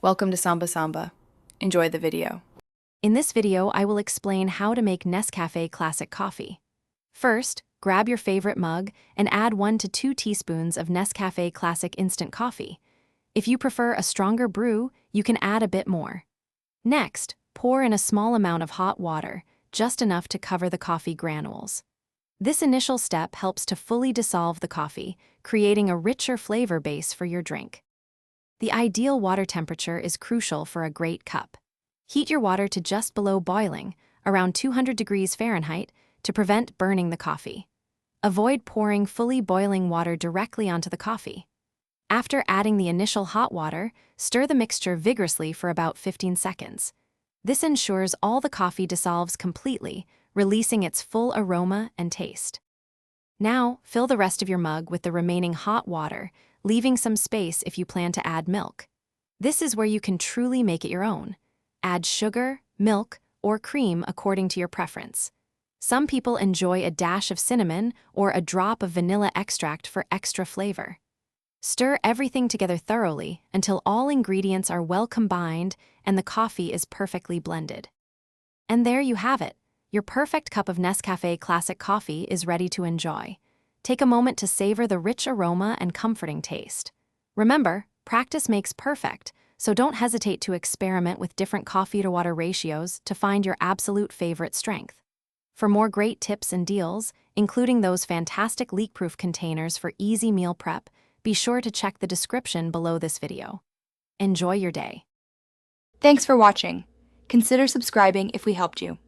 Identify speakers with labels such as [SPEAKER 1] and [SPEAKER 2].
[SPEAKER 1] Welcome to Samba Samba. Enjoy the video.
[SPEAKER 2] In this video, I will explain how to make Nescafe Classic coffee. First, grab your favorite mug and add 1 to 2 teaspoons of Nescafe Classic instant coffee. If you prefer a stronger brew, you can add a bit more. Next, pour in a small amount of hot water, just enough to cover the coffee granules. This initial step helps to fully dissolve the coffee, creating a richer flavor base for your drink. The ideal water temperature is crucial for a great cup. Heat your water to just below boiling, around 200 degrees Fahrenheit, to prevent burning the coffee. Avoid pouring fully boiling water directly onto the coffee. After adding the initial hot water, stir the mixture vigorously for about 15 seconds. This ensures all the coffee dissolves completely, releasing its full aroma and taste. Now, fill the rest of your mug with the remaining hot water, leaving some space if you plan to add milk. This is where you can truly make it your own. Add sugar, milk, or cream according to your preference. Some people enjoy a dash of cinnamon or a drop of vanilla extract for extra flavor. Stir everything together thoroughly until all ingredients are well combined and the coffee is perfectly blended. And there you have it. Your perfect cup of Nescafe Classic coffee is ready to enjoy. Take a moment to savor the rich aroma and comforting taste. Remember, practice makes perfect, so don't hesitate to experiment with different coffee-to-water ratios to find your absolute favorite strength. For more great tips and deals, including those fantastic leak-proof containers for easy meal prep, be sure to check the description below this video. Enjoy your day.
[SPEAKER 1] Thanks for watching. Consider subscribing if we helped you.